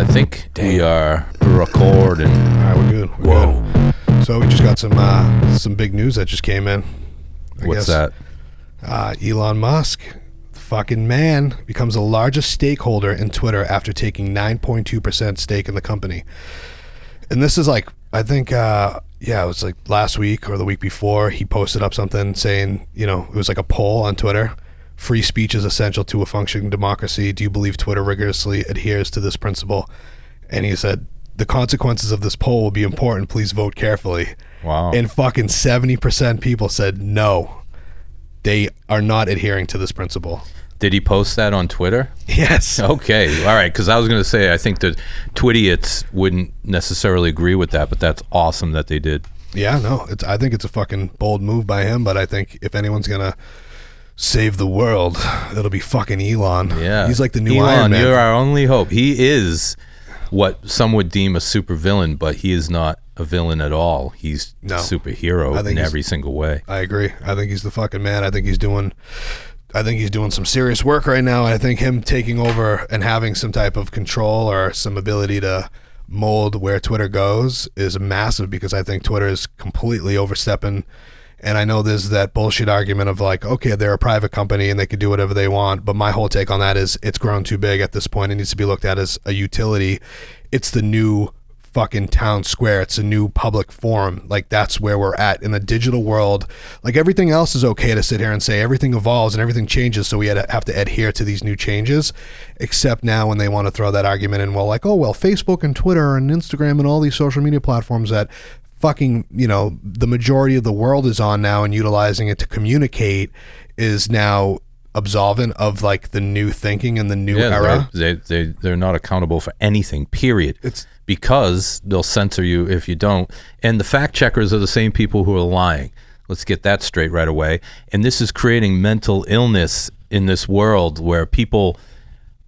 I think we are recording. All right, we're good. We're good. So we just got some big news that just came in. What's that? Elon Musk, the fucking man, becomes the largest stakeholder in Twitter after taking 9.2% stake in the company. And this is like, I think, it was like last week or the week before, he posted up something saying, it was like a poll on Twitter. Free speech is essential to a functioning democracy. Do you believe Twitter rigorously adheres to this principle? And he said, the consequences of this poll will be important. Please vote carefully. Wow. And fucking 70% people said no. They are not adhering to this principle. Did he post that on Twitter? Yes. Okay. All right. Because I was going to say, I think the Twitiots wouldn't necessarily agree with that, but that's awesome that they did. Yeah, no. I think it's a fucking bold move by him, but I think if anyone's going to save the world, it'll be fucking Elon. Yeah. He's like the new Elon, Iron Man. You're our only hope. He is what some would deem a super villain, but he is not a villain at all. He's a superhero in every single way. I agree. I think he's the fucking man. I think he's doing some serious work right now. I think him taking over and having some type of control or some ability to mold where Twitter goes is massive, because I think Twitter is completely overstepping. And I know there's that bullshit argument of like, okay, they're a private company and they can do whatever they want. But my whole take on that is it's grown too big at this point. It needs to be looked at as a utility. It's the new fucking town square. It's a new public forum. Like, that's where we're at in the digital world. Like, everything else is okay to sit here and say everything evolves and everything changes, so we have to adhere to these new changes. Except now when they want to throw that argument in, Facebook and Twitter and Instagram and all these social media platforms that fucking, the majority of the world is on now and utilizing it to communicate is now absolvent of like the new thinking and the new era. They're not accountable for anything, period. It's because they'll censor you if you don't. And the fact checkers are the same people who are lying. Let's get that straight right away. And this is creating mental illness in this world where people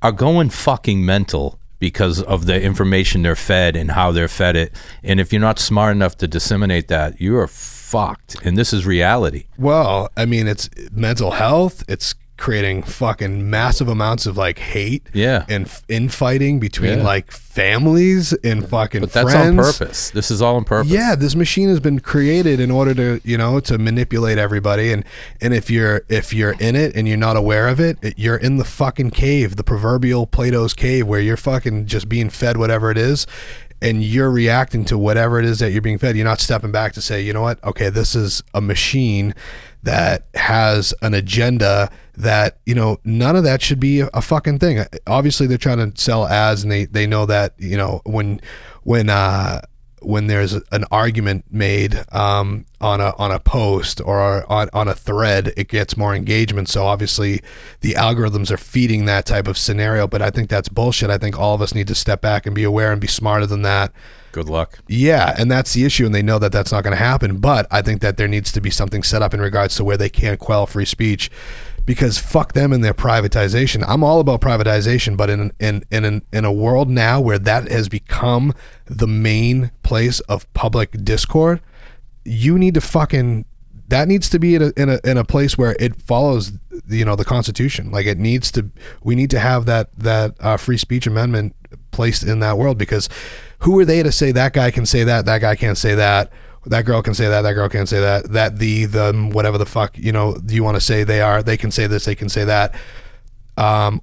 are going fucking mental because of the information they're fed and how they're fed it. And if you're not smart enough to disseminate that, you're fucked. And this is reality. Well, I mean, it's mental health. It's creating fucking massive amounts of like hate and infighting between like families and fucking But that's friends. on purpose. This is all on purpose. Yeah, this machine has been created in order to, to manipulate everybody. And if you're in it and you're not aware of it, you're in the fucking cave, the proverbial Plato's cave, where you're fucking just being fed whatever it is. And you're reacting to whatever it is that you're being fed. You're not stepping back to say, you know what? Okay, this is a machine that has an agenda that, none of that should be a fucking thing. Obviously, they're trying to sell ads, and they know that, when there's an argument made on a post or on a thread, it gets more engagement. So obviously the algorithms are feeding that type of scenario, but I think that's bullshit. I think all of us need to step back and be aware and be smarter than that. Good luck. Yeah, and that's the issue, and they know that that's not going to happen. But I think that there needs to be something set up in regards to where they can't quell free speech, because fuck them and their privatization. I'm all about privatization, but in a world now where that has become the main place of public discord, you need to fucking, that needs to be in a place where it follows the Constitution. Like, we need to have that free speech amendment placed in that world, because who are they to say that guy can say that guy can't say that girl can say that girl can't say that the whatever the fuck you want to say they can say this, they can say that,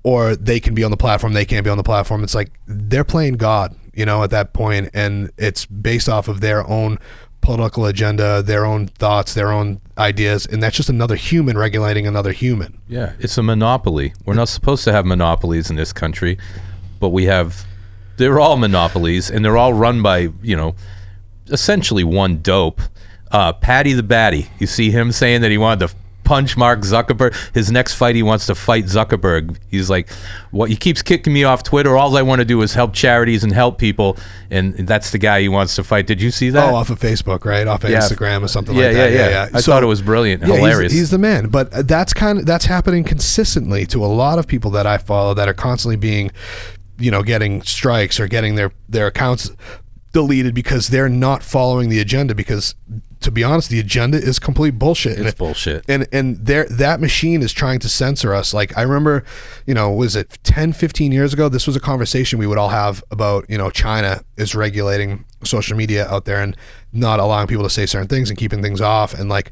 or they can be on the platform, they can't be on the platform. It's like they're playing God at that point, and it's based off of their own political agenda, their own thoughts, their own ideas, and that's just another human regulating another human. Yeah, it's a monopoly. We're not supposed to have monopolies in this country, but they're all monopolies, and they're all run by essentially one dope, Patty the Batty. You see him saying that he wanted to punch Mark Zuckerberg. His next fight, he wants to fight Zuckerberg. He's like, he keeps kicking me off Twitter. All I want to do is help charities and help people, and that's the guy he wants to fight. Did you see that? Oh, off of Facebook, right? Off of Instagram or something like that. Yeah. I thought it was brilliant, hilarious. He's the man. But that's happening consistently to a lot of people that I follow that are constantly being, getting strikes or getting their accounts deleted because they're not following the agenda, because to be honest, the agenda is complete bullshit. It's bullshit. And that machine is trying to censor us. Like, I remember, was it 10, 15 years ago? This was a conversation we would all have about, China is regulating social media out there and not allowing people to say certain things and keeping things off. And like,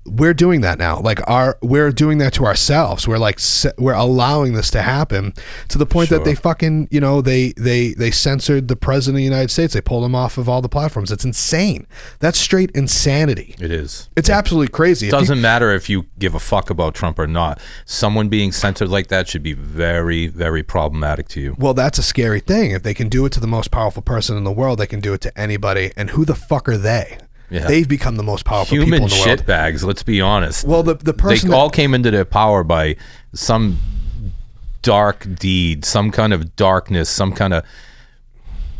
we're doing that now. Like, we're doing that to ourselves. We're like, we're allowing this to happen to the point that they fucking, they censored the president of the United States. They pulled him off of all the platforms. It's insane. That's straight insanity. It is. It's absolutely crazy. It doesn't matter if you give a fuck about Trump or not. Someone being censored like that should be very, very problematic to you. Well, that's a scary thing. If they can do it to the most powerful person in the world, they can do it to anybody. And who the fuck are they? Yeah. They've become the most powerful human people in the world. Shitbags, let's be honest. Well, the person they all came into their power by some dark deed, some kind of darkness, some kind of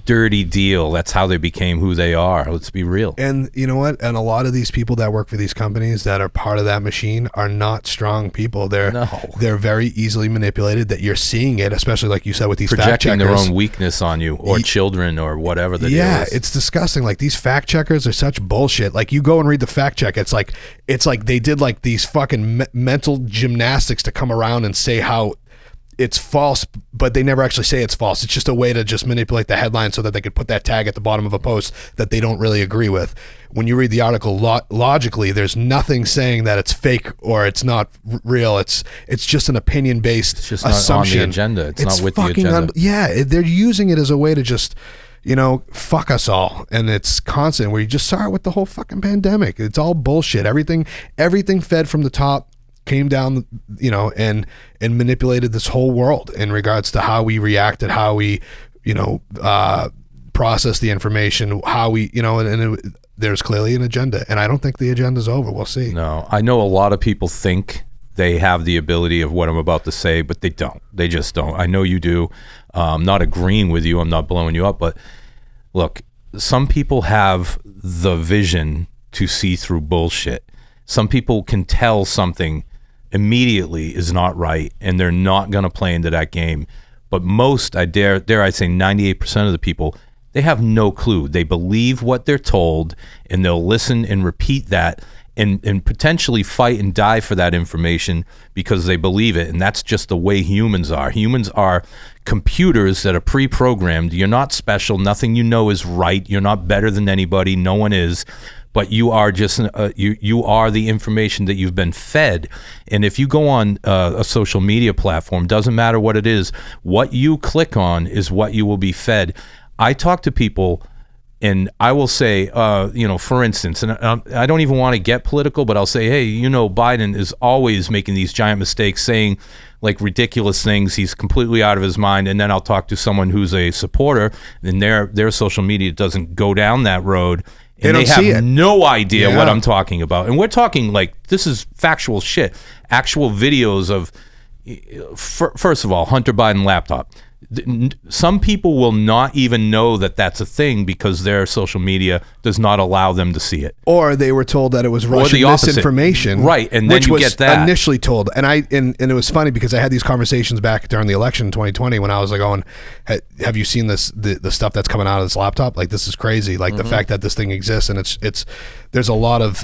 dirty deal. That's how they became who they are. Let's be real. And you know what? And a lot of these people that work for these companies that are part of that machine are not strong people. They're very easily manipulated. That you're seeing it, especially like you said with these projecting fact checkers. Their own weakness on you or children or whatever the deal is. It's disgusting. Like, these fact checkers are such bullshit. Like, you go and read the fact check. It's like they did like these fucking mental gymnastics to come around and say how it's false, but they never actually say it's false. It's just a way to just manipulate the headline so that they could put that tag at the bottom of a post that they don't really agree with. When you read the article logically, there's nothing saying that it's fake or it's not real. It's just an opinion-based assumption. It's not on the agenda. It's not with the agenda. They're using it as a way to just, fuck us all. And it's constant, where you just saw it with the whole fucking pandemic. It's all bullshit. Everything fed from the top came down, and manipulated this whole world in regards to how we reacted, how we, process the information, how we, there's clearly an agenda, and I don't think the agenda's over. We'll see. No, I know a lot of people think they have the ability of what I'm about to say, but they don't. They just don't. I know you do. I'm not agreeing with you. I'm not blowing you up, but look, some people have the vision to see through bullshit. Some people can tell something immediately is not right, and they're not going to play into that game. But most, I dare I say 98% of the people, they have no clue. They believe what they're told, and they'll listen and repeat that and potentially fight and die for that information because they believe it. And that's just the way humans are. Humans are computers that are pre-programmed. You're not special. Nothing you know is right. You're not better than anybody. No one is. But you are just you are the information that you've been fed. And if you go on a social media platform, doesn't matter what it is, what you click on is what you will be fed. I talk to people, and I will say, for instance, and I don't even want to get political, but I'll say, hey, Biden is always making these giant mistakes, saying like ridiculous things. He's completely out of his mind. And then I'll talk to someone who's a supporter, and their social media doesn't go down that road. And they have no idea what I'm talking about. And we're talking like, this is factual shit. Actual videos of, first of all, Hunter Biden laptop. Some people will not even know that that's a thing because their social media does not allow them to see it. Or they were told that it was Russian misinformation. Right, and then you get that. Initially told. And it was funny because I had these conversations back during the election in 2020 when I was like going, hey, have you seen this, the stuff that's coming out of this laptop? Like, this is crazy. Like, the fact that this thing exists, and it's there's a lot of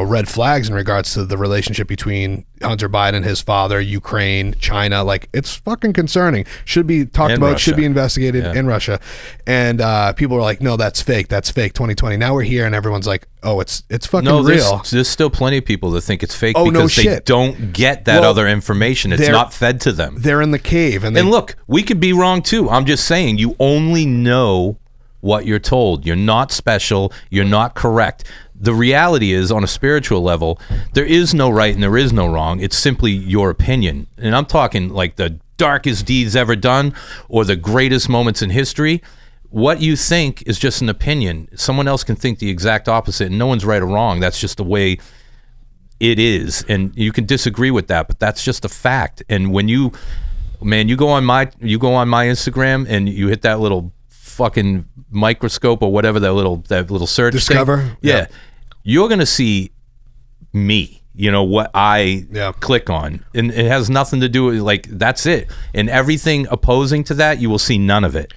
red flags in regards to the relationship between Hunter Biden, his father, Ukraine, China. Like, it's fucking concerning. Should be talked about, should be investigated in Russia. And people were like, no, that's fake. That's fake. 2020. Now we're here and everyone's like, oh, it's fucking real. There's still plenty of people that think it's fake because they don't get that other information. It's not fed to them. They're in the cave. And look, we could be wrong too. I'm just saying, you only know what you're told. You're not special. You're not correct. The reality is, on a spiritual level, there is no right and there is no wrong. It's simply your opinion. And I'm talking like the darkest deeds ever done or the greatest moments in history. What you think is just an opinion. Someone else can think the exact opposite, and no one's right or wrong. That's just the way it is. And you can disagree with that, but that's just a fact. And when you go on my Instagram and you hit that little fucking microscope or whatever, that little search Discover thing, you're gonna see me, what I click on, and it has nothing to do with, like, that's it. And everything opposing to that, you will see none of it.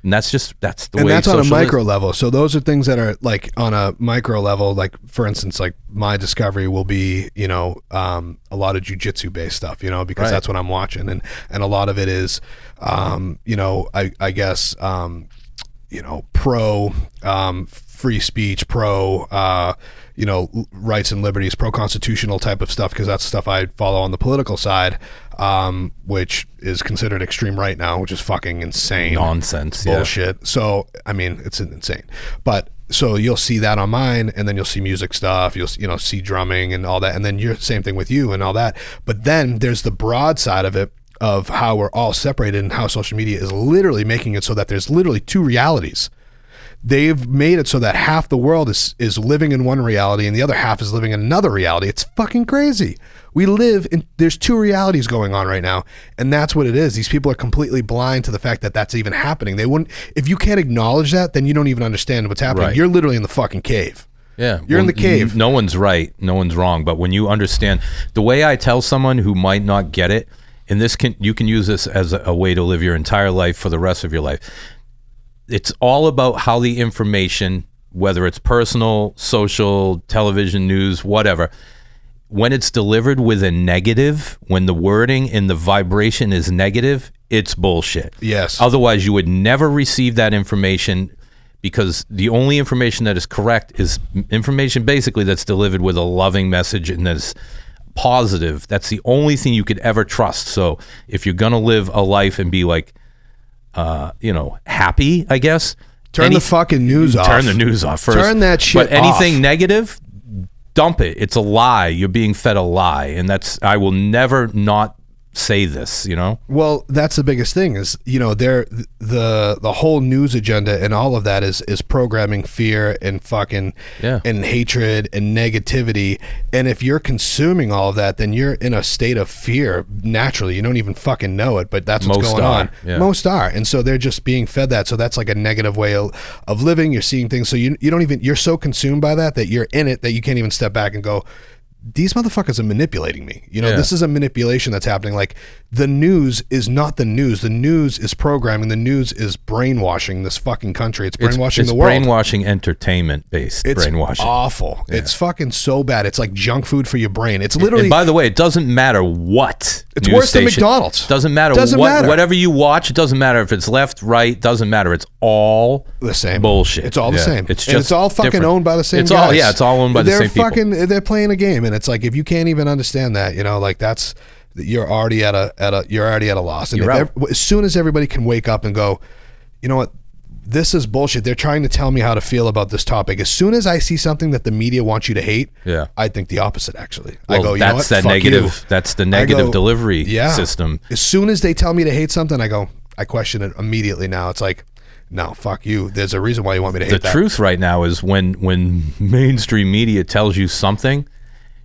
And that's the way. And that's on a social micro is. level. So those are things that are like on a micro level. Like for instance, like my discovery will be, you know, a lot of jujitsu based stuff, you know, because Right. that's what I'm watching, and a lot of it is, you know, I guess, you know, pro free speech, pro you know, rights and liberties, pro constitutional type of stuff, because that's the stuff I follow on the political side, which is considered extreme right now, which is fucking insane. Nonsense. Bullshit. Yeah. So I mean, it's insane. But so you'll see that on mine, and then you'll see music stuff, you'll, you know, see drumming and all that, and then you're same thing with you and all that. But then there's the broad side of it, of how we're all separated and how social media is literally making it so that there's literally two realities. They've made it so that half the world is living in one reality and the other half is living in another reality. It's fucking crazy. We live in, there's two realities going on right now, and that's what it is. These people are completely blind to the fact that that's even happening. They wouldn't, if you can't acknowledge that, then you don't even understand what's happening. Right. You're literally in the fucking cave. Yeah. You're in the cave. No one's right. No one's wrong. But when you understand the way I tell someone who might not get it, and you can use this as a way to live your entire life for the rest of your life. It's all about how the information, whether it's personal, social, television, news, whatever, when it's delivered with a negative, when the wording and the vibration is negative, it's bullshit. Yes. Otherwise, you would never receive that information, because the only information that is correct is information basically that's delivered with a loving message and that's positive. That's the only thing you could ever trust. So if you're going to live a life and be like, you know, happy, I guess. Turn the fucking news off. Turn the news off first. Turn that shit But anything off. negative, dump it. It's a lie. You're being fed a lie. And I will never not say this, you know? Well, that's the biggest thing is, you know, the whole news agenda and all of that is programming fear and fucking and hatred and negativity. And if you're consuming all of that, then you're in a state of fear naturally. You don't even fucking know it, but that's what's going on. Yeah. Most are. And so they're just being fed that. So that's like a negative way of living. You're seeing things. So you don't even, you're so consumed by that you're in it that you can't even step back and go, these motherfuckers are manipulating me. You know, Yeah. this is a manipulation that's happening. Like, the news is not the news. The news is programming. The news is brainwashing this fucking country. It's brainwashing the world. It's brainwashing, entertainment-based It's brainwashing. awful. Yeah. It's fucking so bad. It's like junk food for your brain. It's literally. And by the way, it doesn't matter what. It's news worse than station. McDonald's. Doesn't matter whatever you watch. It doesn't matter if it's left, right. Doesn't matter. It's all the same bullshit. It's all the same. It's and just it's all fucking different. owned by the same It's guys. all it's all owned by the same people. They're playing a game, and it's like, if you can't even understand that, you know, like you're already at a loss. And You're out. as soon as everybody can wake up and go, you know what, this is bullshit. They're trying to tell me how to feel about this topic. As soon as I see something that the media wants you to hate, I think the opposite. Actually, Well, I go, you that's know what? that Fuck negative. you. That's the negative delivery system. As soon as they tell me to hate something, I question it immediately. Now it's like, no, fuck you. There's a reason why you want me to hate The that. truth right now is when mainstream media tells you something,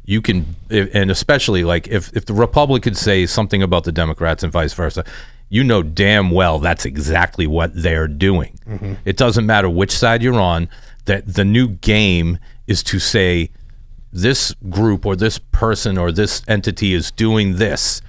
you can, and especially like if the Republicans say something about the Democrats and vice versa, you know damn well that's exactly what they're doing. Mm-hmm. It doesn't matter which side you're on. That the new game is to say this group or this person or this entity is doing this,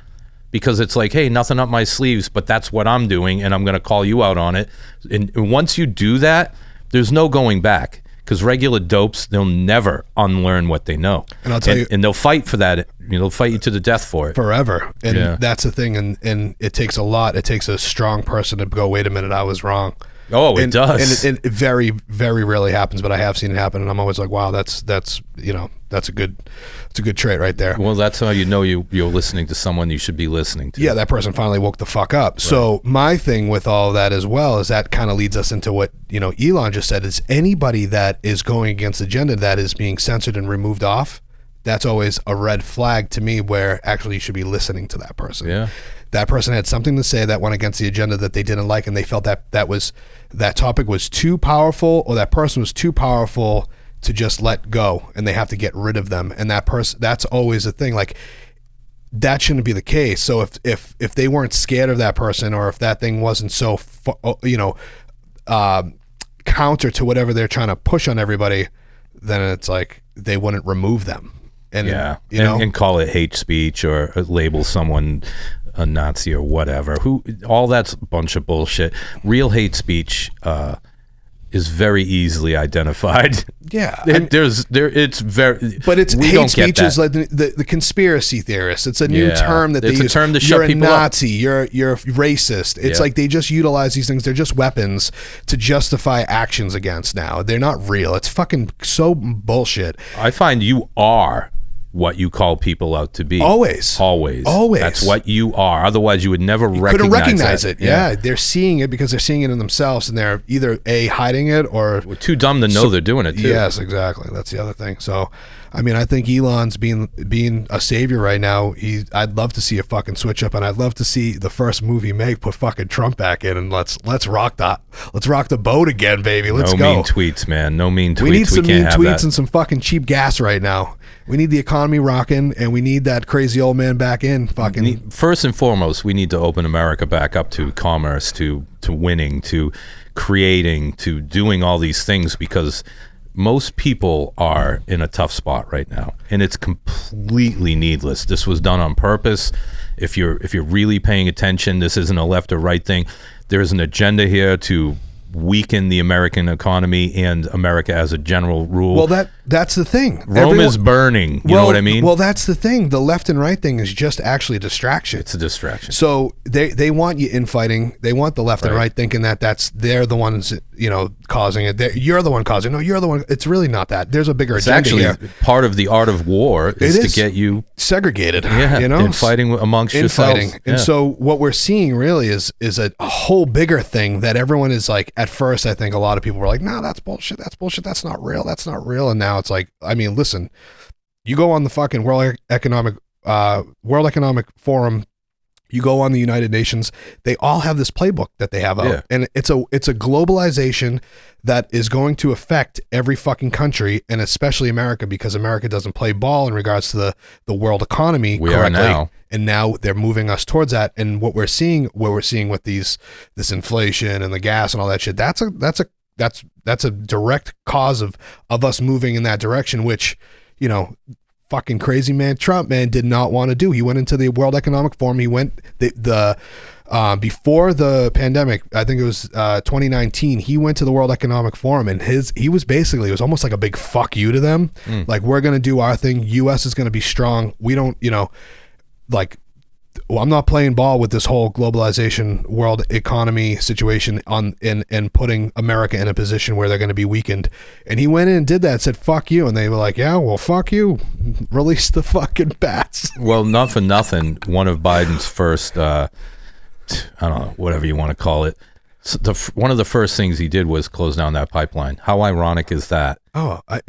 because it's like, hey, nothing up my sleeves, but that's what I'm doing, and I'm going to call you out on it. And once you do that, there's no going back. Because regular dopes, they'll never unlearn what they know. And I'll tell you, and they'll fight for that. You know, they'll fight you to the death for it. Forever. And that's the thing. And it takes a lot. It takes a strong person to go, wait a minute, I was wrong. Oh, it does. And it very, very rarely happens, but I have seen it happen, and I'm always like, wow, that's you know, that's a good trait right there. Well, that's how you know you're listening to someone you should be listening to. Yeah, that person finally woke the fuck up. Right. So my thing with all of that as well is that kind of leads us into what, you know, Elon just said, is anybody that is going against the agenda that is being censored and removed off, that's always a red flag to me, where actually you should be listening to that person. Yeah. That person had something to say that went against the agenda that they didn't like, and they felt that that topic was too powerful, or that person was too powerful to just let go, and they have to get rid of them. And that person, that's always a thing. Like, that shouldn't be the case. So if they weren't scared of that person, or if that thing wasn't so counter to whatever they're trying to push on everybody, then it's like they wouldn't remove them. And yeah, you know, and call it hate speech or label someone a Nazi or whatever. All that's a bunch of bullshit. Real hate speech is very easily identified. Yeah, it's very. But it's we hate don't get speech that. is like the conspiracy theorists. It's a new term that it's they a use. term to you're shut people a up. Nazi. You're racist. It's Yeah. like they just utilize these things. They're just weapons to justify actions against. Now they're not real. It's fucking so bullshit. I find you are what you call people out to be. Always. That's what you are. Otherwise, you would never Couldn't recognize that. it. Yeah, they're seeing it because they're seeing it in themselves, and they're either hiding it or We're too dumb to know they're doing it too. Yes, exactly. That's the other thing. So, I mean, I think Elon's being a savior right now. I'd love to see a fucking switch up, and I'd love to see the first movie he make put fucking Trump back in, and let's rock the boat again, baby. Let's no go. mean tweets, man. No mean tweets. We need some mean can't have tweets that. and some fucking cheap gas right now. We need the economy rocking, and we need that crazy old man back in. Fucking First and foremost, we need to open America back up to commerce, to winning, to creating, to doing all these things, because most people are in a tough spot right now, and it's completely needless. This was done on purpose. If you're really paying attention, this isn't a left or right thing. There's an agenda here to weaken the American economy and America as a general rule. well, that's the thing. Rome is burning. You know what I mean? Well, that's the thing. The left and right thing is just actually a distraction. It's a distraction. So they want you infighting. They want the left and right thinking that they're the ones, causing it. You're the one causing it. No, you're the one. It's really not that. There's a bigger It's agenda actually here. part of the art of war is to get you segregated. and fighting amongst yourselves. Infighting. And so what we're seeing really is a whole bigger thing that everyone is like, at first, I think a lot of people were like, no, that's bullshit. That's bullshit. That's not real. That's not real. And now it's like, I mean, listen, you go on the fucking World Economic Forum, you go on the United Nations, they all have this playbook that they have out. Yeah. And it's a globalization that is going to affect every fucking country, and especially America, because America doesn't play ball in regards to the world economy We correctly. are now. And now they're moving us towards that. And what we're seeing with this inflation and the gas and all that shit, that's a direct cause of us moving in that direction, which, fucking crazy man Trump, man, did not want to do. He went into the World Economic Forum. He went before the pandemic, I think it was 2019, he went to the World Economic Forum, and it was almost like a big fuck you to them. Like, we're going to do our thing. US is going to be strong. We don't, I'm not playing ball with this whole globalization world economy situation and putting America in a position where they're going to be weakened. And he went in and did that, said, fuck you. And they were like, yeah, well, fuck you. Release the fucking bats. Well, not for nothing, one of Biden's first, I don't know, whatever you want to call it, one of the first things he did was close down that pipeline. How ironic is that? Oh, but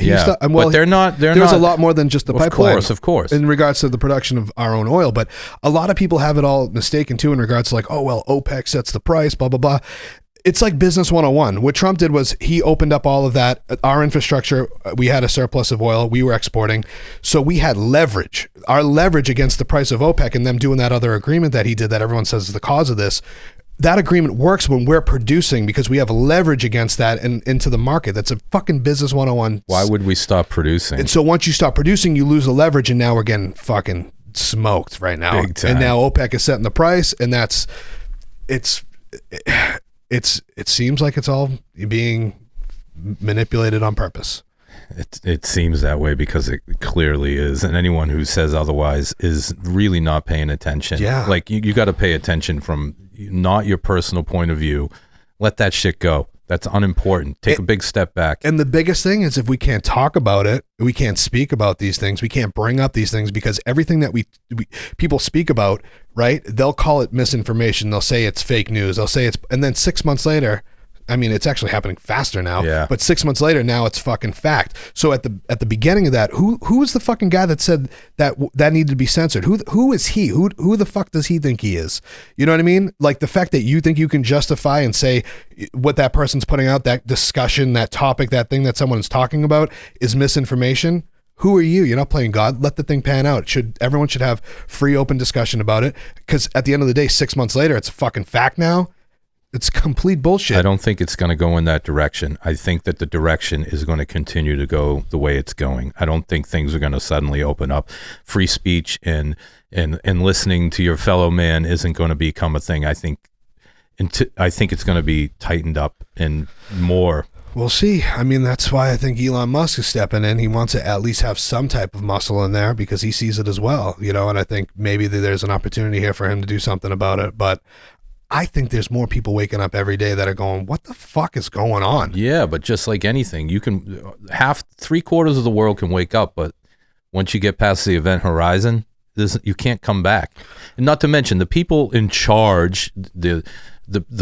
they're not. There's a lot more than just the pipeline. Of course. In regards to the production of our own oil. But a lot of people have it all mistaken too in regards to like, oh, well, OPEC sets the price, blah, blah, blah. It's like business 101. What Trump did was he opened up all of that. Our infrastructure, we had a surplus of oil. We were exporting. So we had leverage. Our leverage against the price of OPEC and them doing that other agreement that he did that everyone says is the cause of this. That agreement works when we're producing because we have leverage against that and into the market. That's a fucking business 101. Why would we stop producing? And so once you stop producing, you lose the leverage, and now we're getting fucking smoked right now. Big time. And now OPEC is setting the price, and it seems like it's all being manipulated on purpose. It seems that way because it clearly is, and anyone who says otherwise is really not paying attention. Yeah. Like you got to pay attention from not your personal point of view. Let that shit go. That's unimportant. Take a big step back. And the biggest thing is if we can't talk about it, we can't speak about these things, we can't bring up these things, because everything that we people speak about, right? They'll call it misinformation. They'll say it's fake news. They'll say and then 6 months later, I mean, it's actually happening faster now. Yeah. But 6 months later, now it's fucking fact. So at the beginning of that, who was the fucking guy that said that needed to be censored? Who is he? Who the fuck does he think he is? You know what I mean? Like the fact that you think you can justify and say what that person's putting out, that discussion, that topic, that thing that someone is talking about is misinformation. Who are you? You're not playing God. Let the thing pan out. Everyone should have free, open discussion about it. Because at the end of the day, 6 months later, it's a fucking fact now. It's complete bullshit. I don't think it's going to go in that direction. I think that the direction is going to continue to go the way it's going. I don't think things are going to suddenly open up. Free speech and listening to your fellow man isn't going to become a thing. I think it's going to be tightened up and more. We'll see. I mean, that's why I think Elon Musk is stepping in. He wants to at least have some type of muscle in there because he sees it as well, you know, and I think maybe there's an opportunity here for him to do something about it. But I think there's more people waking up every day that are going, what the fuck is going on? Yeah, but just like anything, you can three-quarters of the world can wake up, but once you get past the event horizon, you can't come back. And not to mention the people in charge, the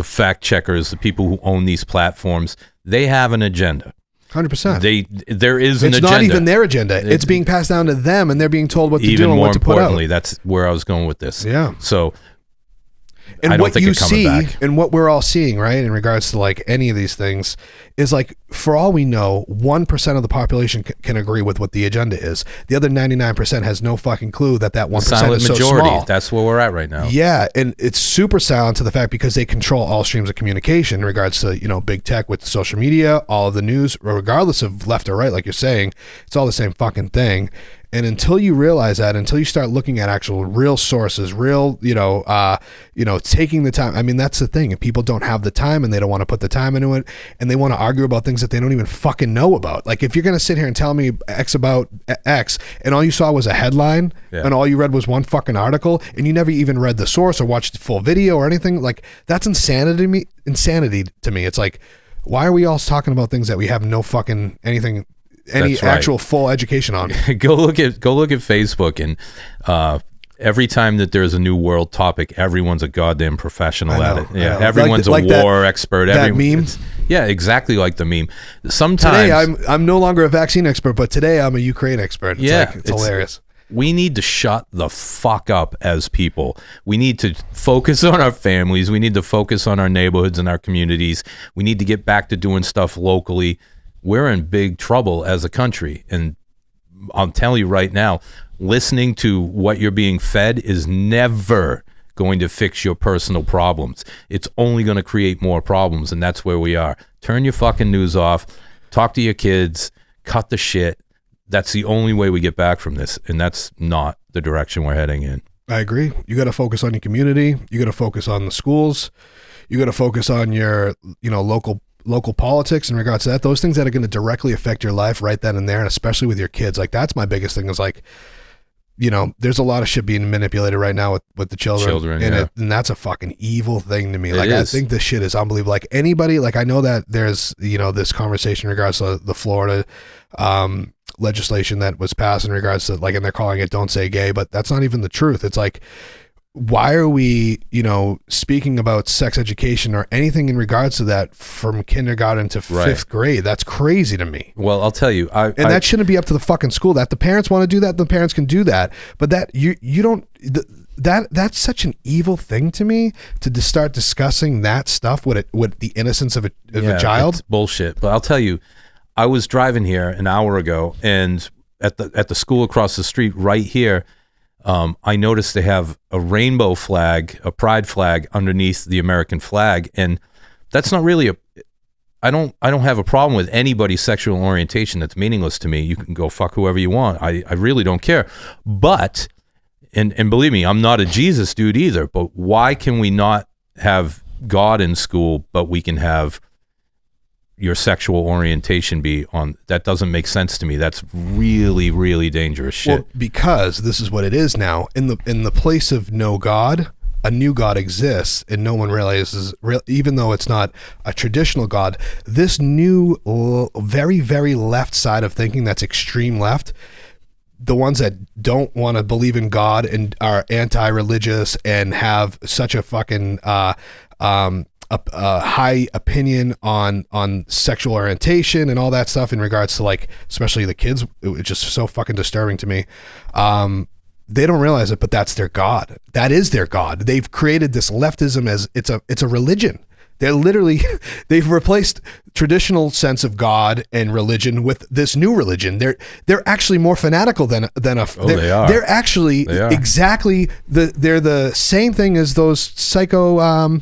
fact checkers, the people who own these platforms, they have an agenda. 100%. There is an agenda. It's not even their agenda. It's being passed down to them, and they're being told what to do and what to put out. Even more importantly, that's where I was going with this. Yeah. So, and what you see and what we're all seeing, right, in regards to like any of these things, is like, for all we know, 1% of the population can agree with what the agenda is. The other 99% has no fucking clue that 1% silent is majority. So small. That's where we're at right now. Yeah, and it's super silent to the fact because they control all streams of communication in regards to, you know, big tech with social media, all of the news, regardless of left or right, like you're saying, it's all the same fucking thing. And until you realize that, until you start looking at actual real sources, real, taking the time. I mean, that's the thing. If people don't have the time and they don't want to put the time into it, and they want to argue about things that they don't even fucking know about. Like, if you're going to sit here and tell me X about X, and all you saw was a headline, and all you read was one fucking article, and you never even read the source or watched the full video or anything, like, that's insanity to me. It's like, why are we all talking about things that we have no fucking anything, any actual full education on? Go look at Facebook, and every time that there's a new world topic, everyone's a goddamn professional at it. Yeah, everyone's a war expert. That meme. Yeah, exactly like the meme. Sometimes today I'm no longer a vaccine expert, but today I'm a Ukraine expert. It's hilarious. We need to shut the fuck up as people. We need to focus on our families. We need to focus on our neighborhoods and our communities. We need to get back to doing stuff locally. We're in big trouble as a country. And I'll tell you right now, listening to what you're being fed is never going to fix your personal problems. It's only going to create more problems, and that's where we are. Turn your fucking news off. Talk to your kids. Cut the shit. That's the only way we get back from this, and that's not the direction we're heading in. I agree. You got to focus on your community. You got to focus on the schools. You got to focus on your, local politics in regards to that. Those things that are going to directly affect your life right then and there, and especially with your kids. Like, that's my biggest thing is like, there's a lot of shit being manipulated right now with the children and that's a fucking evil thing to me. Like, I think this shit is unbelievable. Like, anybody, like, I know that there's, this conversation in regards to the Florida legislation that was passed in regards to, like, and they're calling it Don't Say Gay, but that's not even the truth. It's like, why are we, speaking about sex education or anything in regards to that from kindergarten to fifth grade? That's crazy to me. Well, I'll tell you, that shouldn't be up to the fucking school. That the parents want to do that, the parents can do that. But that you don't. That's such an evil thing to me to start discussing that stuff with the innocence of a child. It's bullshit. But I'll tell you, I was driving here an hour ago, and at the school across the street, right here. I noticed they have a rainbow flag, a pride flag underneath the American flag. And that's not really I don't have a problem with anybody's sexual orientation. That's meaningless to me. You can go fuck whoever you want. I really don't care. But, and believe me, I'm not a Jesus dude either, but why can we not have God in school, but we can have your sexual orientation be on? That doesn't make sense to me. That's really, really dangerous shit. Well, because this is what it is now. In the place of no God, a new God exists, and no one realizes, even though it's not a traditional God, this new, very, very left side of thinking, that's extreme left, the ones that don't want to believe in God and are anti-religious and have such a fucking a high opinion on sexual orientation and all that stuff in regards to, like, especially the kids, it's just so fucking disturbing to me. They don't realize it, but that's their God. That is their God. They've created this leftism as it's a religion. They're literally, they've replaced traditional sense of God and religion with this new religion. They're actually more fanatical than a. They are. They're actually exactly they're the same thing as those psycho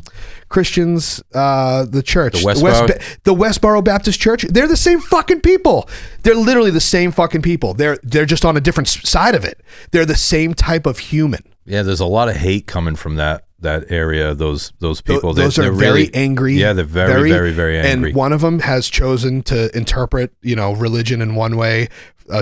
Christians, the church, The Westboro Baptist Church, they're the same fucking people. They're literally the same fucking people. They're just on a different side of it. They're the same type of human. Yeah, there's a lot of hate coming from that area. Those people. Those are very really angry. Yeah, they're very angry. And one of them has chosen to interpret, religion in one way,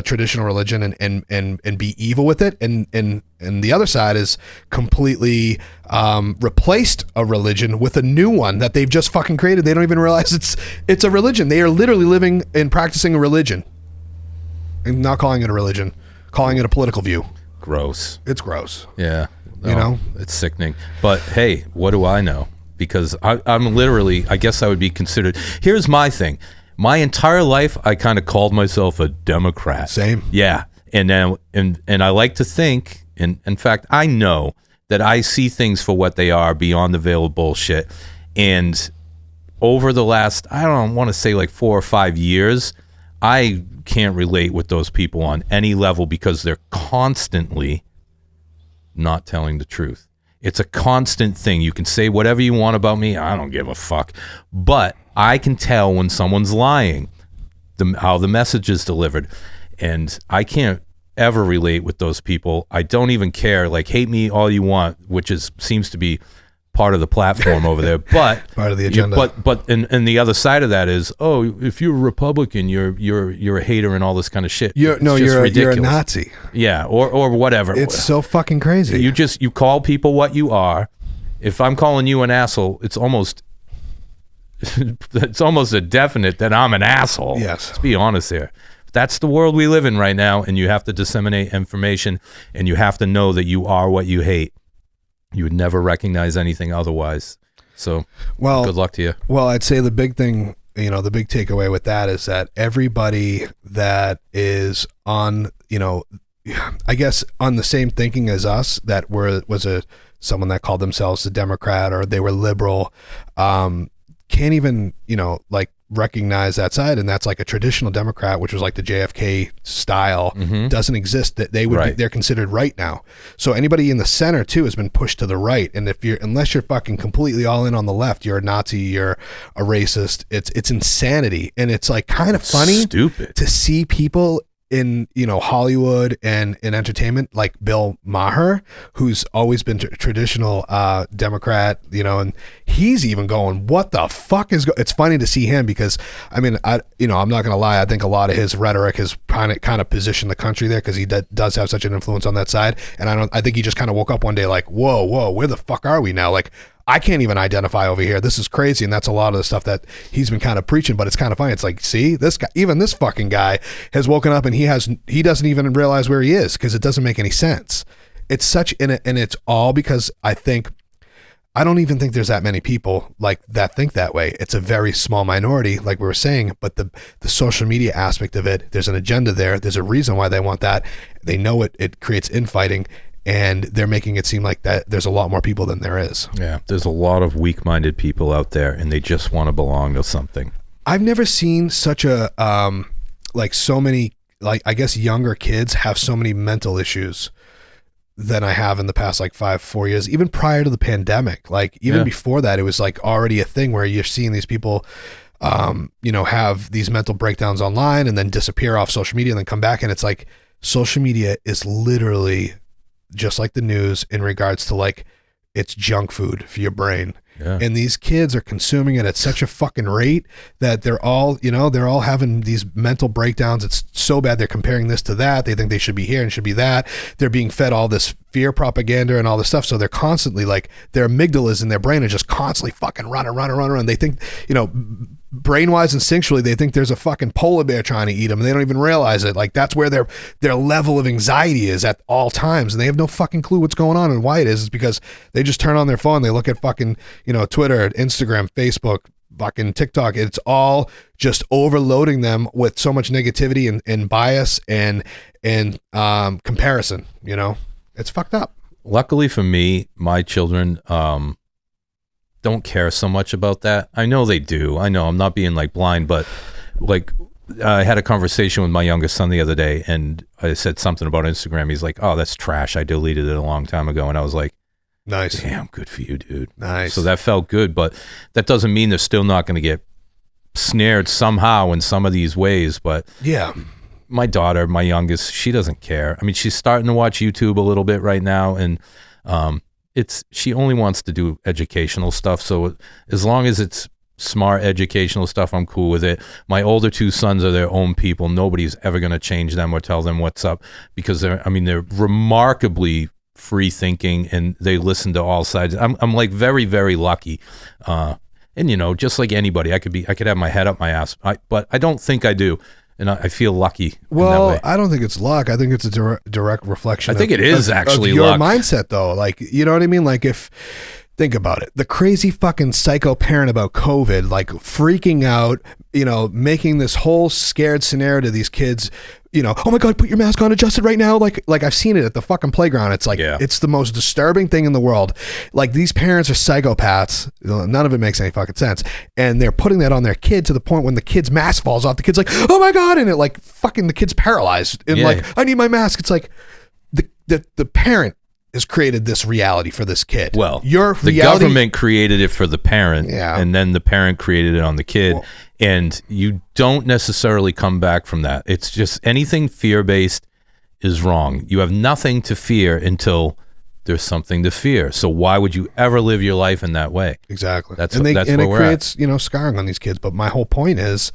traditional religion, and be evil with it. And the other side is completely replaced a religion with a new one that they've just fucking created. They don't even realize it's a religion. They are literally living and practicing a religion, and not calling it a religion, calling it a political view. Gross. It's gross. Yeah. It's sickening. But hey, what do I know? Because I'm literally, I guess I would be considered. Here's my thing. My entire life, I kind of called myself a Democrat. Same. Yeah. And now, and I like to think, and in fact, I know that I see things for what they are beyond the veil of bullshit. And over the last, I don't want to say like 4 or 5 years, I can't relate with those people on any level because they're constantly not telling the truth. It's a constant thing. You can say whatever you want about me. I don't give a fuck. But I can tell when someone's lying, how the message is delivered. And I can't ever relate with those people. I don't even care. Like, hate me all you want, which seems to be part of the platform over there, but part of the agenda. And the other side of that is, if you're a Republican, you're a hater and all this kind of shit. You're a Nazi. Yeah, or whatever. It's so fucking crazy. You call people what you are. If I'm calling you an asshole, it's almost a definite that I'm an asshole. Yes. Let's be honest here. That's the world we live in right now, and you have to disseminate information, and you have to know that you are what you hate. You would never recognize anything otherwise. So, good luck to you. Well, I'd say the big thing, the big takeaway with that is that everybody that is on, I guess on the same thinking as us, that was someone that called themselves a Democrat or they were liberal, can't even, recognize that side, and that's like a traditional Democrat, which was like the JFK style, doesn't exist. That they're considered right now. So anybody in the center too has been pushed to the right, and unless you're fucking completely all in on the left, you're a Nazi, you're a racist. It's insanity, and it's like kind of funny, stupid to see people in Hollywood and in entertainment like Bill Maher, who's always been traditional Democrat, and he's even going, what the fuck is it's funny to see him because I'm not gonna lie, I think a lot of his rhetoric has kind of positioned the country there because he does have such an influence on that side, and I think he just kind of woke up one day like, whoa, where the fuck are we now? Like, I can't even identify over here. This is crazy. And that's a lot of the stuff that he's been kind of preaching, but it's kind of funny. It's like, see, this guy, even this fucking guy has woken up and he doesn't even realize where he is because it doesn't make any sense. It's and it's all because I don't even think there's that many people like that think that way. It's a very small minority, like we were saying, but the social media aspect of it, there's an agenda there. There's a reason why they want that. They know it creates infighting. And they're making it seem like that there's a lot more people than there is. Yeah, there's a lot of weak-minded people out there, and they just want to belong to something. I've never seen such a, so many, I guess younger kids have so many mental issues than I have in the past, 4 years, even prior to the pandemic. Before that, it was already a thing where you're seeing these people, have these mental breakdowns online and then disappear off social media and then come back. And it's like, social media is literally just like the news in regards to it's junk food for your brain. Yeah. And these kids are consuming it at such a fucking rate that they're all having these mental breakdowns. It's so bad. They're comparing this to that. They think they should be here and should be that. They're being fed all this fear propaganda and all this stuff. So they're constantly their amygdalas in their brain are just constantly fucking running. They think, brain-wise, instinctually, they think there's a fucking polar bear trying to eat them, and they don't even realize it. That's where their level of anxiety is at all times, and they have no fucking clue what's going on and why it is. It's because they just turn on their phone, they look at fucking, Twitter, Instagram, Facebook, fucking TikTok. It's all just overloading them with so much negativity and bias and comparison. It's fucked up. Luckily for me, my children don't care so much about that. I know they do. I know I'm not being blind, but I had a conversation with my youngest son the other day, and I said something about Instagram. He's like, "Oh, that's trash. I deleted it a long time ago." And I was like, Nice. Damn, good for you, dude. Nice. So that felt good, but that doesn't mean they're still not going to get snared somehow in some of these ways. But yeah, my daughter, my youngest, she doesn't care. I mean, she's starting to watch YouTube a little bit right now, and she only wants to do educational stuff. So as long as it's smart educational stuff, I'm cool with it. My older two sons are their own people. Nobody's ever going to change them or tell them what's up, because they're remarkably free thinking, and they listen to all sides. I'm like very, very lucky. And you know, just like anybody, I could have my head up my ass, but I don't think I do. And I feel lucky. Well, in that way. I don't think it's luck. I think it's a direct reflection. I think it is actually of your luck. mindset, though. Like, you know what I mean? Like, think about it. The crazy fucking psycho parent about COVID, like freaking out, you know, making this whole scared scenario to these kids, you know, oh my God, put your mask on, adjust it right now. Like I've seen it at the fucking playground. It's like, It's the most disturbing thing in the world. Like, these parents are psychopaths. None of it makes any fucking sense. And they're putting that on their kid to the point when the kid's mask falls off, the kid's like, oh my God. And it like fucking the kid's paralyzed. And like, I need my mask. It's like the parent has created this reality for this kid. Well, the government created it for the parent, and then the parent created it on the kid. Well, and you don't necessarily come back from that. It's just anything fear-based is wrong. You have nothing to fear until there's something to fear. So why would you ever live your life in that way? Exactly. That's and where it we're creates, you know, scarring on these kids. But my whole point is,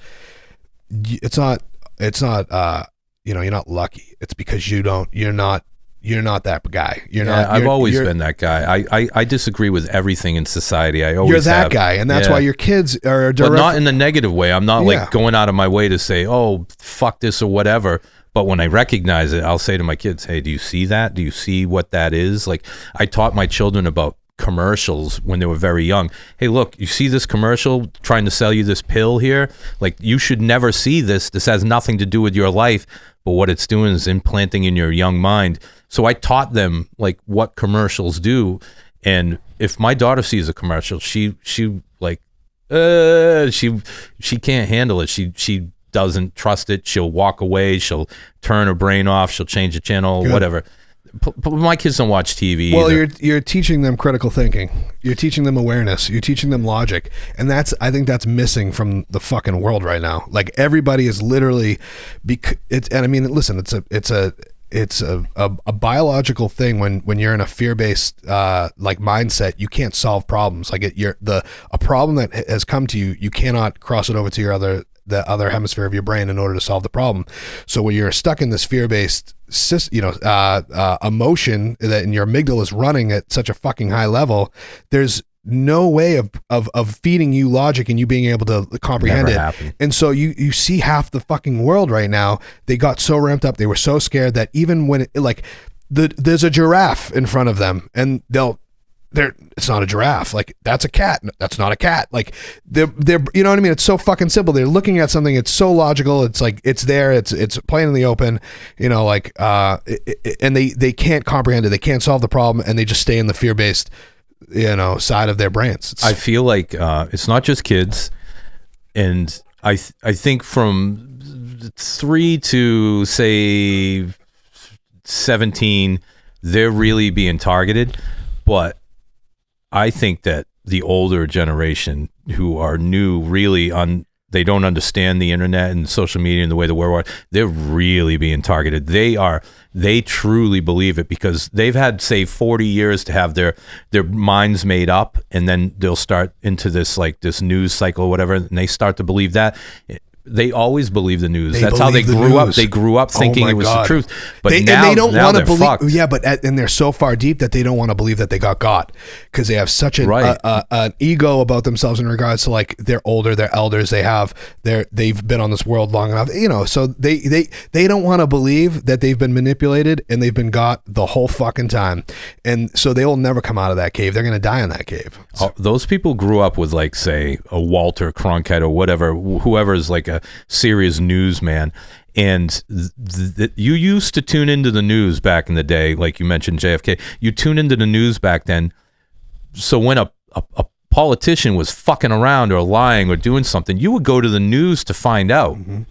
it's not, you know, you're not lucky. It's because you're not that guy. I've always been that guy. I disagree with everything in society. You're that guy, and that's why your kids are direct. But not in the negative way. I'm not like going out of my way to say, oh, fuck this or whatever. But when I recognize it, I'll say to my kids, hey, do you see that? Do you see what that is? Like, I taught my children about commercials when they were very young. Hey, look, you see this commercial trying to sell you this pill here? Like, you should never see this. This has nothing to do with your life. But what it's doing is implanting in your young mind. So I taught them like what commercials do. And if my daughter sees a commercial, she like, she can't handle it. She doesn't trust it. She'll walk away. She'll turn her brain off. She'll change the channel, whatever. But my kids don't watch TV. Well, either. you're teaching them critical thinking. You're teaching them awareness. You're teaching them logic, and I think that's missing from the fucking world right now. Like, everybody is literally, and I mean, listen, it's a biological thing when you're in a fear-based like mindset. You can't solve problems. Like, a problem that has come to you, you cannot cross it over to the other hemisphere of your brain in order to solve the problem. So when you're stuck in this fear-based, emotion that in your amygdala is running at such a fucking high level, there's no way of feeding you logic and you being able to comprehend Never it. happened. And so you see half the fucking world right now. They got so ramped up. They were so scared that even when there's a giraffe in front of them, and it's not a giraffe. Like, that's a cat. That's not a cat. Like, they're you know what I mean? It's so fucking simple. They're looking at something. It's so logical. It's like, it's there. It's plain in the open, you know, like, and they can't comprehend it. They can't solve the problem, and they just stay in the fear-based, you know, side of their brains. I feel like it's not just kids. And I think from 3 to say 17, they're really being targeted. But I think that the older generation who are new, really they don't understand the internet and social media and the way the world works. They're really being targeted. They truly believe it because they've had, say, 40 years to have their minds made up, and then they'll start into this news cycle or whatever, and they start to believe that. They always believe the news. That's how they grew up. They grew up thinking it was the truth. But now they don't want to believe. Fucked. Yeah, and they're so far deep that they don't want to believe that they got because they have such an ego about themselves in regards to, like, they're older, they're elders, they've been on this world long enough. You know, so they don't want to believe that they've been manipulated and they've been got the whole fucking time, and so they will never come out of that cave. They're going to die in that cave. Those people grew up with, like, say, a Walter Cronkite or whatever, whoever's like a serious newsman, and you used to tune into the news back in the day, like you mentioned JFK. You tune into the news back then, so when a politician was fucking around or lying or doing something, you would go to the news to find out. Mm-hmm.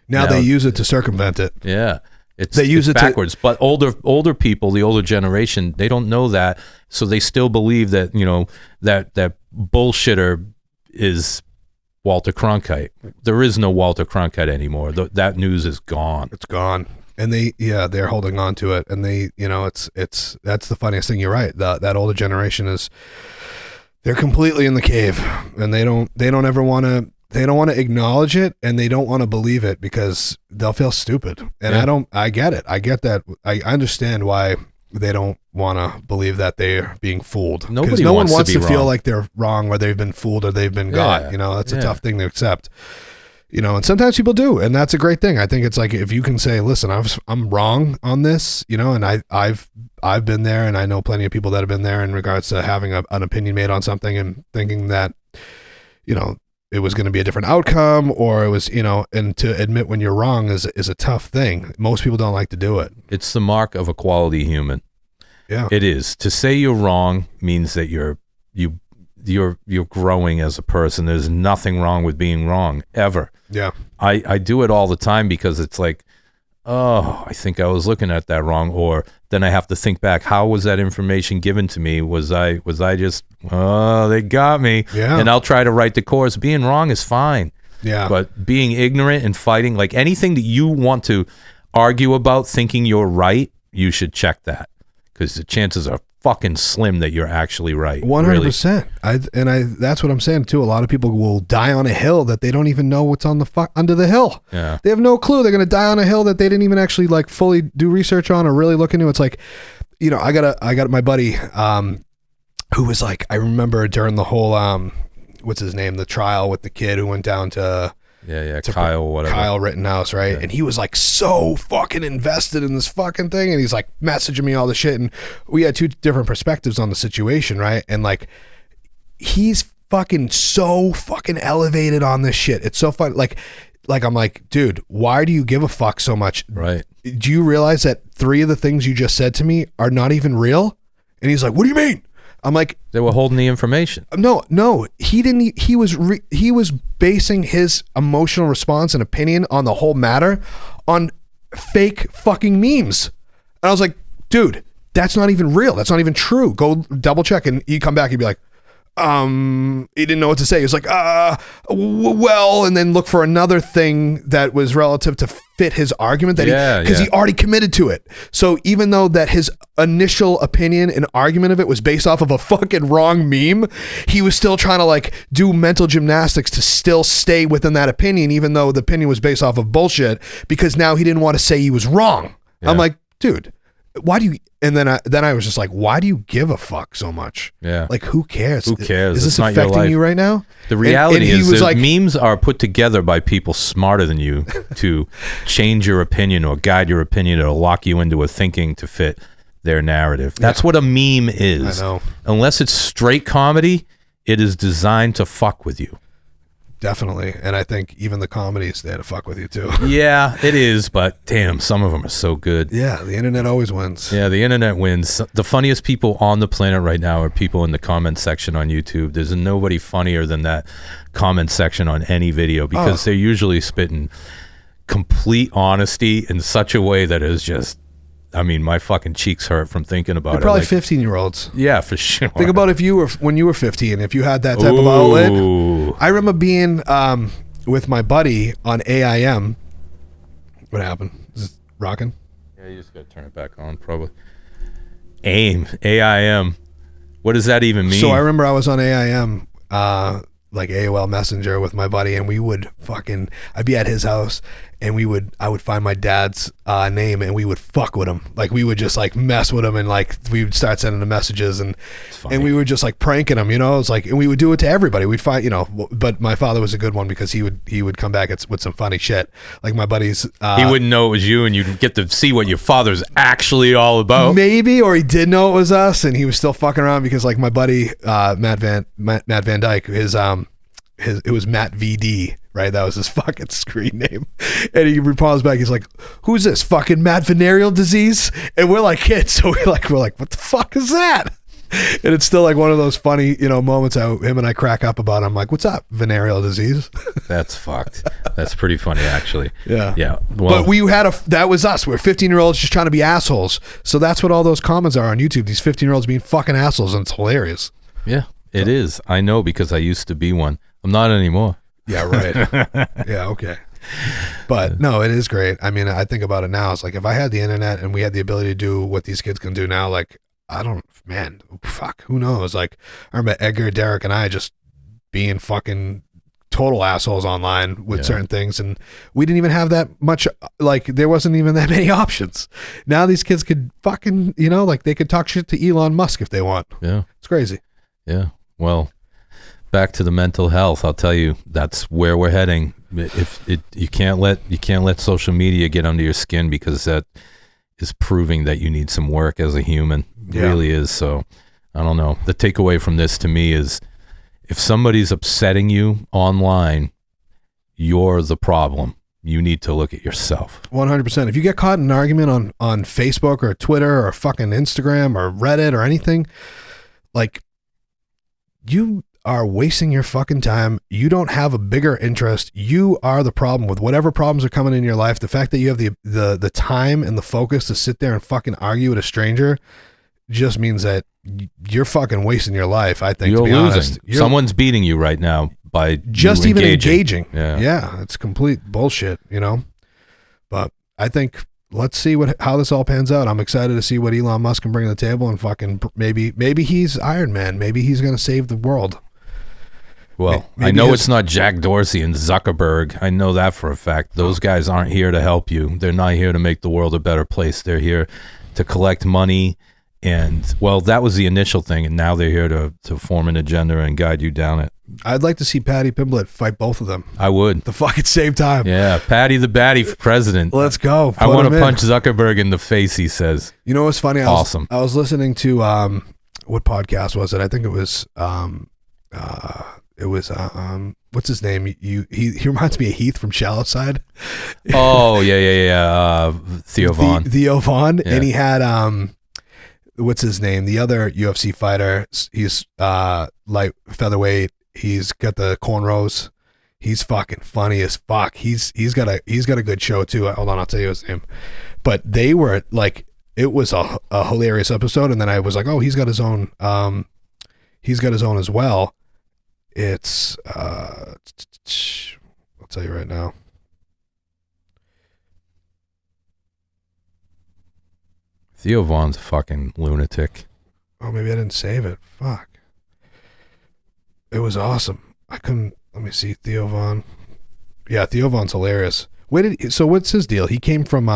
Now they use it to circumvent it. Yeah. They use it backwards. But older people, the older generation, they don't know that, so they still believe that that bullshitter is Walter Cronkite. There is no Walter Cronkite anymore. That news is gone. It's gone. And they're holding on to it, and it's that's the funniest thing. You're right. That older generation they're completely in the cave, and they don't ever want to. They don't want to acknowledge it, and they don't want to believe it because they'll feel stupid. And I get it. I get that. I understand why they don't want to believe that they're being fooled. No one wants to feel like they're wrong, or they've been fooled, or they've been got. That's a tough thing to accept. And sometimes people do, and that's a great thing. I think it's like, if you can say, listen, I'm wrong on this, and I've been there, and I know plenty of people that have been there in regards to having an opinion made on something and thinking that, it was going to be a different outcome, or it was, and to admit when you're wrong is a tough thing. Most people don't like to do it. It's the mark of a quality human. Yeah, it is. To say you're wrong means that you're growing as a person. There's nothing wrong with being wrong, ever. Yeah. I do it all the time, because it's like, oh, I think I was looking at that wrong, or then I have to think back, how was that information given to me? Was I just, oh, they got me. Yeah. And I'll try to write the course. Being wrong is fine. Yeah. But being ignorant and fighting, like anything that you want to argue about thinking you're right, you should check that, because the chances are fucking slim that you're actually right. 100%. Really. That's what I'm saying too. A lot of people will die on a hill that they don't even know what's on the under the hill. Yeah. They have no clue. They're going to die on a hill that they didn't even actually like fully do research on or really look into. It's like, I got my buddy, who was like, I remember during the whole, what's his name? The trial with the kid who went down to Kyle, whatever. Kyle Rittenhouse, right? Yeah. And he was like so fucking invested in this fucking thing, and he's like messaging me all the shit, and we had two different perspectives on the situation, right? And like, he's fucking so fucking elevated on this shit. It's so fun. Like I'm like, dude, why do you give a fuck so much? Right. Do you realize that 3 of the things you just said to me are not even real? And he's like, what do you mean? I'm like, they were holding the information. No, he didn't. He was basing his emotional response and opinion on the whole matter on fake fucking memes. And I was like, dude, that's not even real. That's not even true. Go double check. And he'd come back. He'd be like, he didn't know what to say. He was like, well, and then look for another thing that was relative to fit his argument because he already committed to it. So even though that his initial opinion and argument of it was based off of a fucking wrong meme, he was still trying to like do mental gymnastics to still stay within that opinion, even though the opinion was based off of bullshit, because now he didn't want to say he was wrong. Yeah. I'm like, dude, why do you? And then I was just like, why do you give a fuck so much? Yeah. Like, who cares? Who cares? Is this affecting you right now? The reality is that memes are put together by people smarter than you to change your opinion or guide your opinion or lock you into a thinking to fit their narrative. That's what a meme is. I know. Unless it's straight comedy, it is designed to fuck with you. Definitely. And I think even the comedies, they had to fuck with you too. Yeah, it is. But damn, some of them are so good. Yeah, the internet always wins. Yeah, the internet wins. The funniest people on the planet right now are people in the comment section on YouTube. There's nobody funnier than that comment section on any video, because they're usually spitting complete honesty in such a way that is just, I mean, my fucking cheeks hurt from thinking about They're it. Probably 15-year-olds. Yeah, for sure. Think about when you were 15, if you had that type of outlet. I remember being with my buddy on AIM. What happened? Is it rocking? Yeah, you just got to turn it back on, probably. AIM. What does that even mean? So I remember I was on AIM, like AOL Messenger with my buddy, and we would I'd be at his house, and I would find my dad's name, and we would fuck with him. Like, we would just like mess with him, and like we would start sending him messages, and we would just like pranking him, It's like, and we would do it to everybody. We'd find, but my father was a good one, because he would come back with some funny shit. Like my buddies, he wouldn't know it was you, and you'd get to see what your father's actually all about. Maybe, or he did know it was us, and he was still fucking around, because like my buddy Matt Van Dyke, it was Matt VD, right? That was his fucking screen name. And he replies back, he's like, who's this, fucking Matt Venereal Disease? And we're like kids, so we're like, what the fuck is that? And it's still like one of those funny, moments how him and I crack up about. I'm like, what's up, venereal disease? That's fucked. That's pretty funny, actually. Yeah. Yeah. Well, but that was us. We're 15-year-olds just trying to be assholes. So that's what all those comments are on YouTube. These 15-year-olds being fucking assholes, and it's hilarious. Yeah, it is. I know, because I used to be one. I'm not anymore. Yeah, right. Yeah, okay. But no, it is great. I mean, I think about it now. It's like, if I had the internet and we had the ability to do what these kids can do now, like, who knows? Like, I remember Edgar, Derek, and I just being fucking total assholes online with certain things, and we didn't even have that much, like, there wasn't even that many options. Now these kids could fucking, like, they could talk shit to Elon Musk if they want. Yeah. It's crazy. Yeah. Well, back to the mental health, I'll tell you, that's where we're heading. You can't let social media get under your skin, because that is proving that you need some work as a human. It really is. So I don't know. The takeaway from this to me is, if somebody's upsetting you online, you're the problem. You need to look at yourself. 100%. If you get caught in an argument on Facebook or Twitter or fucking Instagram or Reddit or anything, like, you are wasting your fucking time. You don't have a bigger interest. You are the problem with whatever problems are coming in your life. The fact that you have the time and the focus to sit there and fucking argue with a stranger just means that you're fucking wasting your life, I think. You're to be losing. honest. Someone's beating you right now by just even engaging. Yeah, it's complete bullshit, But I think, let's see how this all pans out. I'm excited to see what Elon Musk can bring to the table, and fucking maybe he's Iron Man. Maybe he's gonna save the world. Well, I know it's not Jack Dorsey and Zuckerberg. I know that for a fact. Those guys aren't here to help you. They're not here to make the world a better place. They're here to collect money. And, well, that was the initial thing. And now they're here to form an agenda and guide you down it. I'd like to see Patty Pimblett fight both of them. I would. The fucking same time. Yeah, Patty the Batty for president. Let's go. I want to punch Zuckerberg in the face, he says. You know what's funny? Awesome. I was listening to, what podcast was it? I think it was, what's his name? He reminds me of Heath from Shallow Side. Oh, yeah. Theo Vaughn. Theo Vaughn. Yeah. And he had, what's his name? The other UFC fighter. He's light featherweight. He's got the cornrows. He's fucking funny as fuck. He's got a good show too. Hold on, I'll tell you his name. But they were like, it was a hilarious episode. And then I was like, oh, he's got his own as well. It's I'll tell you right now. Theo Vaughn's a fucking lunatic. Oh, maybe I didn't save it. Fuck. It was awesome. Let me see. Theo Vaughn. Yeah, Theo Vaughn's hilarious. So what's his deal? He came from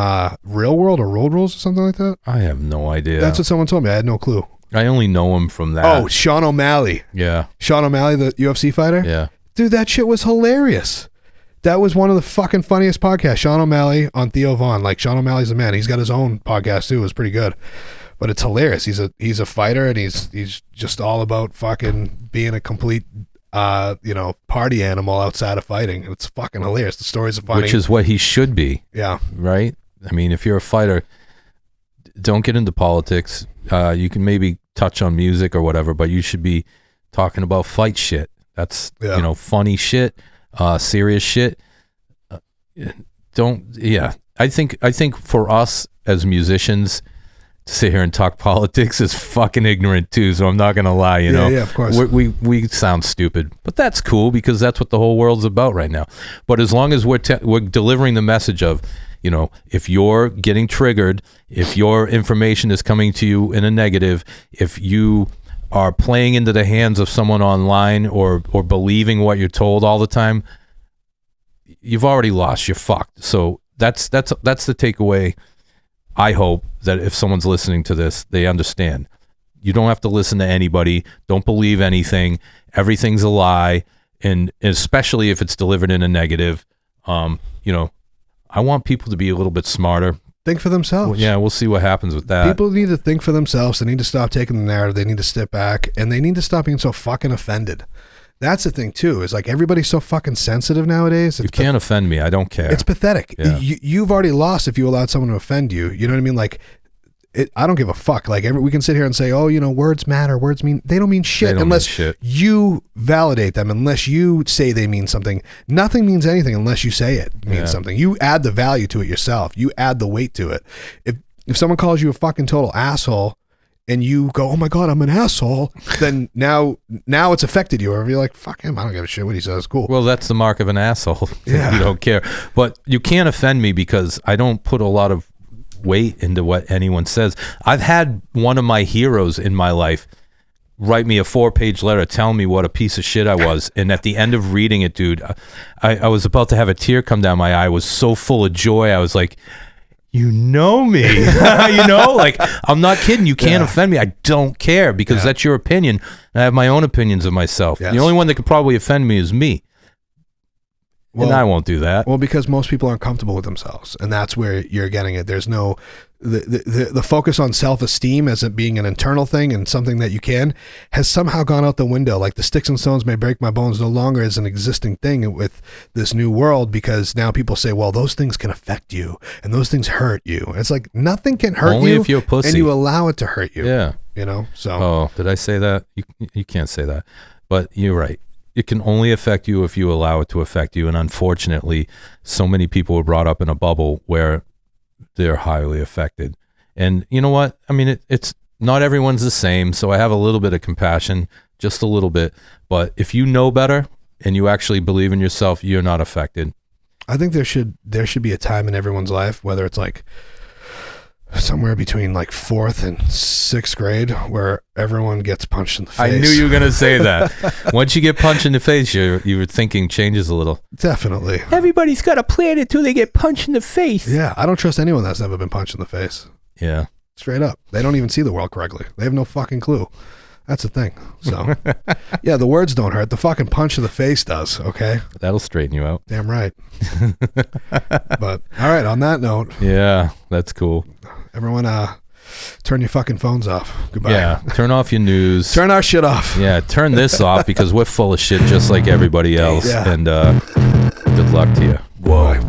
Real World or Road Rules or something like that? I have no idea. That's what someone told me. I had no clue. I only know him from that. Oh, Sean O'Malley. Yeah. Sean O'Malley, the UFC fighter? Yeah. Dude, that shit was hilarious. That was one of the fucking funniest podcasts. Sean O'Malley on Theo Vaughn. Like, Sean O'Malley's the man. He's got his own podcast too. It was pretty good. But it's hilarious. He's a fighter, and he's just all about fucking being a complete party animal outside of fighting. It's fucking hilarious. The stories are funny. Which is what he should be. Yeah. Right? I mean, if you're a fighter, don't get into politics. You can maybe touch on music or whatever, but you should be talking about fight shit. That's, funny shit, serious shit. I think for us as musicians to sit here and talk politics is fucking ignorant too. So I'm not going to lie, Yeah, of course. We sound stupid, but that's cool because that's what the whole world's about right now. But as long as we're delivering the message of, if you're getting triggered, if your information is coming to you in a negative, if you are playing into the hands of someone online or believing what you're told all the time, you've already lost. You're fucked. So that's the takeaway. I hope that if someone's listening to this, they understand. You don't have to listen to anybody. Don't believe anything. Everything's a lie, and especially if it's delivered in a negative. I want people to be a little bit smarter. Think for themselves. Well, yeah, we'll see what happens with that. People need to think for themselves. They need to stop taking the narrative. They need to step back, and they need to stop being so fucking offended. That's the thing too. Is like everybody's so fucking sensitive nowadays. You can't offend me. I don't care. It's pathetic. Yeah. You've already lost if you allowed someone to offend you. You know what I mean? Like, I don't give a fuck. Like we can sit here and say, oh, words matter. Words they don't mean shit unless you validate them, unless you say they mean something. Nothing means anything unless you say it means something. You add the value to it yourself. You add the weight to it. If someone calls you a fucking total asshole and you go, oh my God, I'm an asshole, then now it's affected you. Or you're like, fuck him, I don't give a shit what he says. Cool. Well, that's the mark of an asshole. Yeah. You don't care. But you can't offend me because I don't put a lot of weight into what anyone says. I've had one of my heroes in my life write me a 4-page letter telling me what a piece of shit I was. And at the end of reading it, dude, I was about to have a tear come down my eye. I was so full of joy. I was like, you know me, like, I'm not kidding. You can't offend me. I don't care because that's your opinion. I have my own opinions of myself. Yes. The only one that could probably offend me is me. And I won't do that. Well, because most people aren't comfortable with themselves, and that's where you're getting it. There's no the focus on self-esteem as it being an internal thing and something that you has somehow gone out the window. Like the sticks and stones may break my bones no longer is an existing thing with this new world, because now people say, well, those things can affect you and those things hurt you. And it's like nothing can hurt only you if you're a pussy. And you allow it to hurt you. Yeah. So. Oh, did I say that? You can't say that, but you're right. It can only affect you if you allow it to affect you. And unfortunately, so many people were brought up in a bubble where they're highly affected. And you know what? I mean, it's not everyone's the same. So I have a little bit of compassion, just a little bit. But if you know better and you actually believe in yourself, you're not affected. I think there should be a time in everyone's life, whether it's like somewhere between like 4th and 6th grade, where everyone gets punched in the face. I knew you were going to say that. Once you get punched in the face, your thinking changes a little. Definitely. Everybody's got to plan it till they get punched in the face. Yeah, I don't trust anyone that's never been punched in the face. Yeah. Straight up. They don't even see the world correctly. They have no fucking clue. That's the thing. So, yeah, the words don't hurt. The fucking punch in the face does, okay? That'll straighten you out. Damn right. But, all right, on that note. Yeah, that's cool. Everyone, turn your fucking phones off. Goodbye. Yeah, turn off your news. Turn our shit off. Yeah, turn this off because we're full of shit just like everybody else. Yeah. And good luck to you. Whoa.